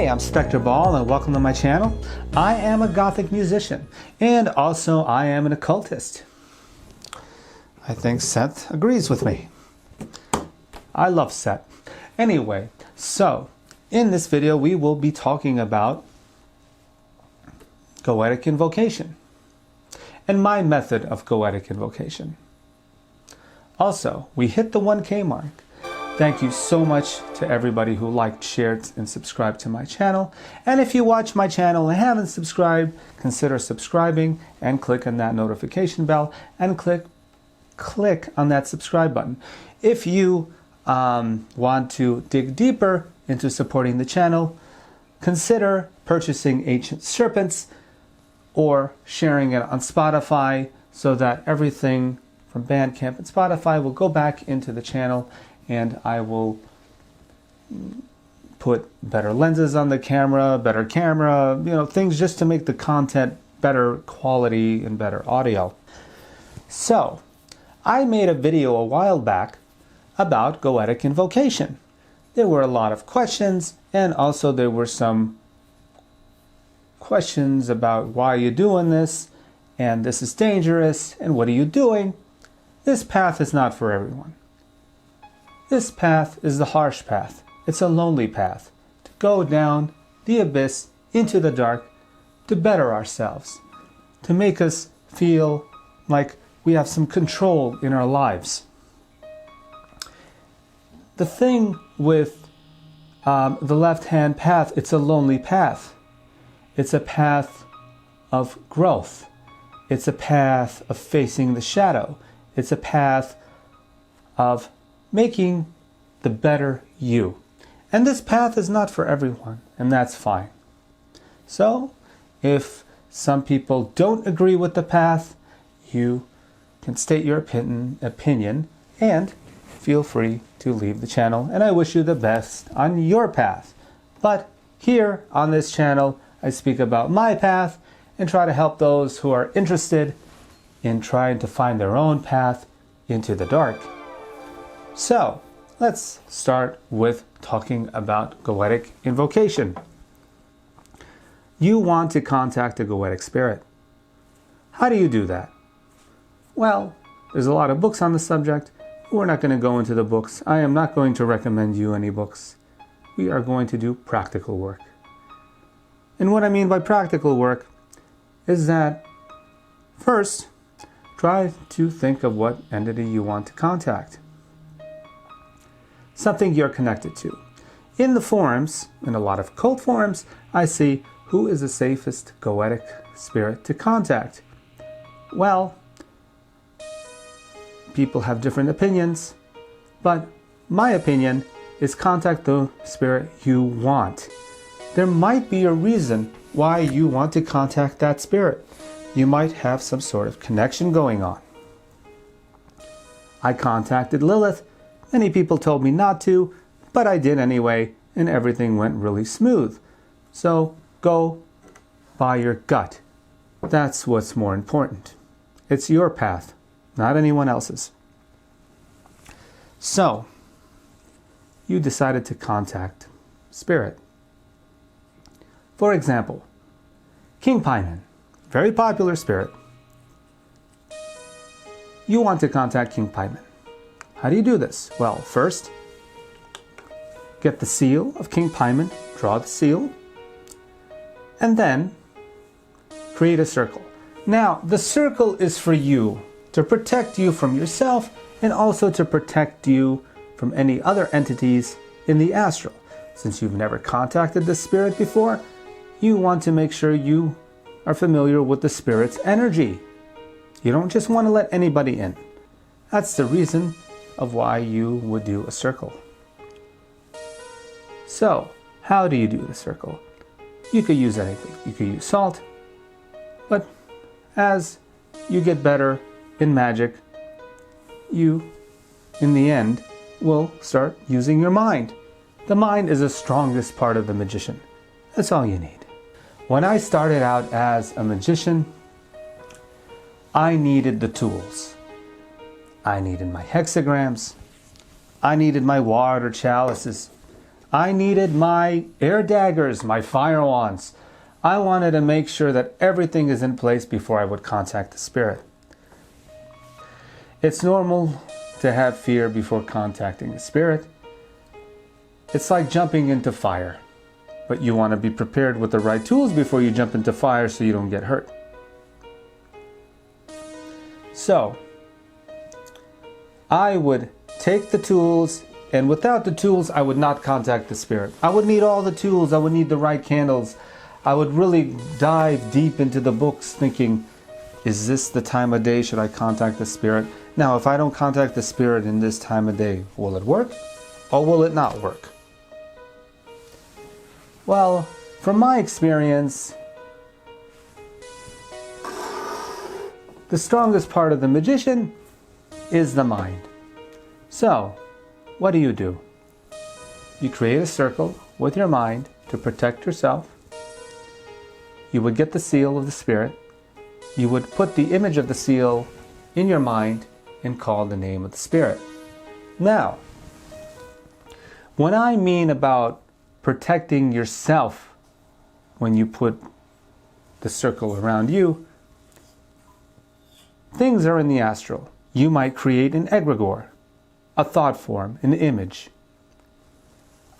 I'm Spektor Baal and welcome to my channel. I am a Gothic musician and also I am an occultist. I think Seth agrees with me. I love Seth. Anyway, so in this video we will be talking about Goetic invocation and my method of Goetic invocation. Also, we hit the 1K mark. Thank you so much to everybody who liked, shared, and subscribed to my channel. And if you watch my channel and haven't subscribed, consider subscribing and click on that notification bell and click on that subscribe button. If you want to dig deeper into supporting the channel, consider purchasing Ancient Serpents or sharing it on Spotify so that everything from Bandcamp and Spotify will go back into the channel, and I will put better lenses on the camera, better camera, things just to make the content better quality and better audio. So, I made a video a while back about Goetic invocation. There were a lot of questions, and also there were some questions about why you're doing this, and this is dangerous, and what are you doing? This path is not for everyone. This path is the harsh path. It's a lonely path. To go down the abyss into the dark to better ourselves. To make us feel like we have some control in our lives. The thing with the left-hand path, it's a lonely path. It's a path of growth. It's a path of facing the shadow. It's a path of making the better you. And this path is not for everyone, and that's fine. So, if some people don't agree with the path, you can state your opinion and feel free to leave the channel, and I wish you the best on your path. But here on this channel, I speak about my path and try to help those who are interested in trying to find their own path into the dark. So, let's start with talking about Goetic invocation. You want to contact a Goetic spirit. How do you do that? Well, there's a lot of books on the subject. We're not going to go into the books. I am not going to recommend you any books. We are going to do practical work. And what I mean by practical work is that first, try to think of what entity you want to contact. Something you're connected to. In the forums, in a lot of cult forums, I see who is the safest Goetic spirit to contact. Well, people have different opinions, but my opinion is contact the spirit you want. There might be a reason why you want to contact that spirit. You might have some sort of connection going on. I contacted Lilith. Many people told me not to, but I did anyway, and everything went really smooth. So go by your gut. That's what's more important. It's your path, not anyone else's. So, you decided to contact spirit. For example, King Paimon, very popular spirit. You want to contact King Paimon. How do you do this? Well, first, get the seal of King Paimon, draw the seal, and then create a circle. Now, the circle is for you, to protect you from yourself and also to protect you from any other entities in the astral. Since you've never contacted the spirit before, you want to make sure you are familiar with the spirit's energy. You don't just want to let anybody in. That's the reason of why you would do a circle. So, how do you do the circle? You could use anything. You could use salt, but as you get better in magic, you, in the end, will start using your mind. The mind is the strongest part of the magician. That's all you need. When I started out as a magician, I needed the tools. I needed my hexagrams. I needed my water chalices. I needed my air daggers, my fire wands. I wanted to make sure that everything is in place before I would contact the spirit. It's normal to have fear before contacting the spirit. It's like jumping into fire, but you want to be prepared with the right tools before you jump into fire so you don't get hurt. So, I would take the tools, and without the tools, I would not contact the spirit. I would need all the tools. I would need the right candles. I would really dive deep into the books thinking, is this the time of day? Should I contact the spirit? Now, if I don't contact the spirit in this time of day, will it work or will it not work? Well, from my experience, the strongest part of the magician is the mind. So, what do? You create a circle with your mind to protect yourself. You would get the seal of the spirit. You would put the image of the seal in your mind and call the name of the spirit. Now, when I mean about protecting yourself when you put the circle around you, things are in the astral. You might create an egregore, a thought form, an image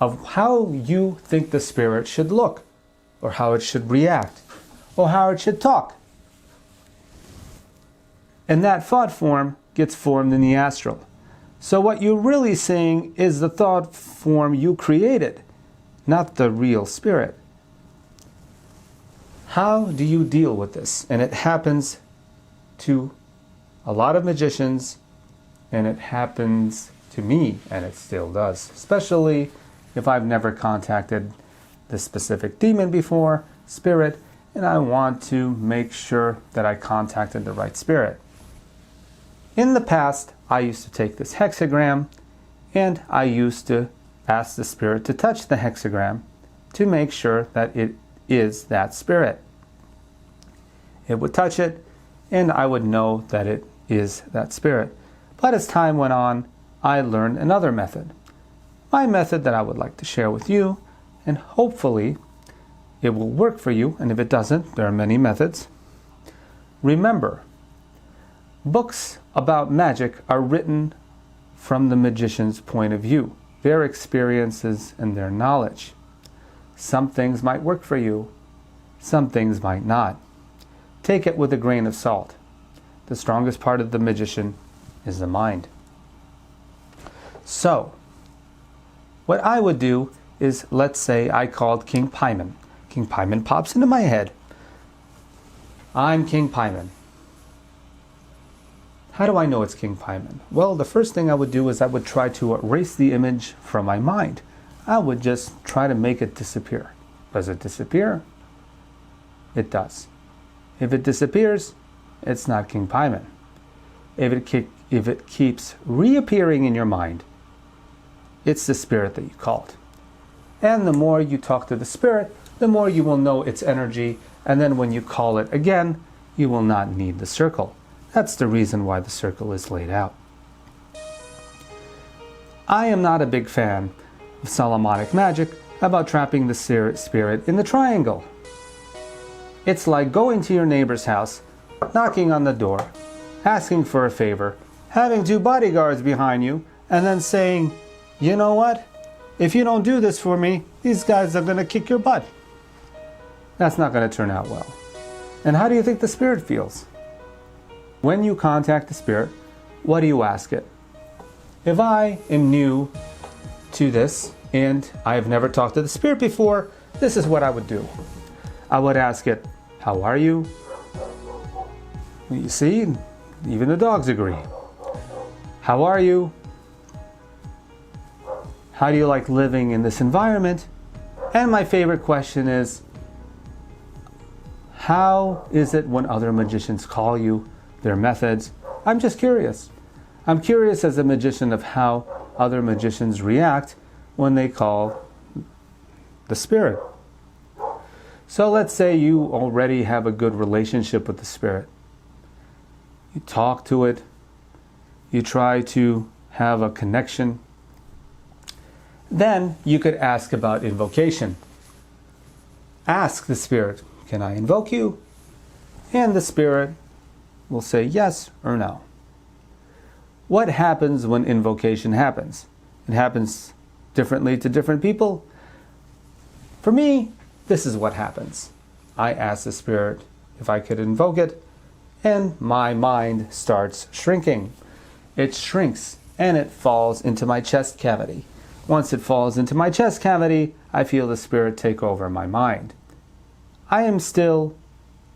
of how you think the spirit should look, or how it should react, or how it should talk. And that thought form gets formed in the astral. So what you're really seeing is the thought form you created, not the real spirit. How do you deal with this? And it happens to a lot of magicians, and it happens to me, and it still does, especially if I've never contacted the specific demon before, spirit, and I want to make sure that I contacted the right spirit. In the past, I used to take this hexagram, and I used to ask the spirit to touch the hexagram to make sure that it is that spirit. It would touch it, and I would know that it is that spirit. But as time went on, I learned another method. My method that I would like to share with you, and hopefully it will work for you, and if it doesn't, there are many methods. Remember, books about magic are written from the magician's point of view, their experiences and their knowledge. Some things might work for you, some things might not. Take it with a grain of salt. The strongest part of the magician is the mind. So, what I would do is, let's say I called King Paimon. King Paimon pops into my head. I'm King Paimon. How do I know it's King Paimon? Well, the first thing I would do is I would try to erase the image from my mind. I would just try to make it disappear. Does it disappear? It does. If it disappears, it's not King Paimon. If it keeps reappearing in your mind, it's the spirit that you called. And the more you talk to the spirit, the more you will know its energy, and then when you call it again, you will not need the circle. That's the reason why the circle is laid out. I am not a big fan of Solomonic magic about trapping the spirit in the triangle. It's like going to your neighbor's house, knocking on the door, asking for a favor, having 2 bodyguards behind you, and then saying, you know what? If you don't do this for me, these guys are going to kick your butt. That's not going to turn out well. And how do you think the spirit feels? When you contact the spirit, what do you ask it? If I am new to this and I have never talked to the spirit before, this is what I would do. I would ask it, how are you? You see, even the dogs agree. How are you? How do you like living in this environment? And my favorite question is, how is it when other magicians call you, their methods? I'm just curious. I'm curious as a magician of how other magicians react when they call the spirit. So let's say you already have a good relationship with the spirit. You talk to it. You try to have a connection. Then you could ask about invocation. Ask the spirit, can I invoke you? And the spirit will say yes or no. What happens when invocation happens? It happens differently to different people. For me, this is what happens. I ask the spirit if I could invoke it, and my mind starts shrinking. It shrinks and it falls into my chest cavity. Once it falls into my chest cavity, I feel the spirit take over my mind. I am still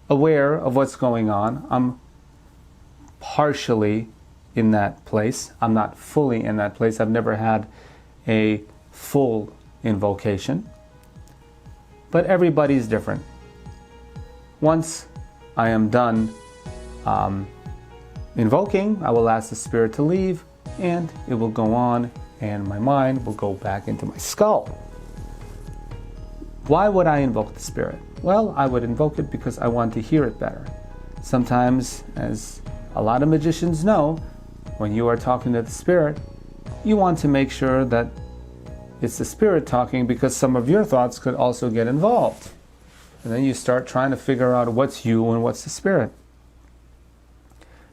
aware of what's going on. I'm partially in that place. I'm not fully in that place. I've never had a full invocation. But everybody's different. Once I am done invoking, I will ask the spirit to leave, and it will go on, and my mind will go back into my skull. Why would I invoke the spirit? Well, I would invoke it because I want to hear it better. Sometimes, as a lot of magicians know, when you are talking to the spirit, you want to make sure that it's the spirit talking, because some of your thoughts could also get involved. And then you start trying to figure out what's you and what's the spirit.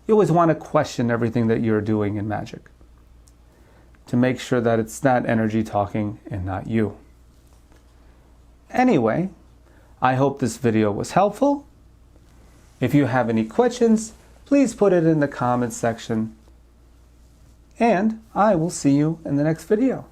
You always want to question everything that you're doing in magic to make sure that it's that energy talking and not you. Anyway, I hope this video was helpful. If you have any questions, please put it in the comments section. And I will see you in the next video.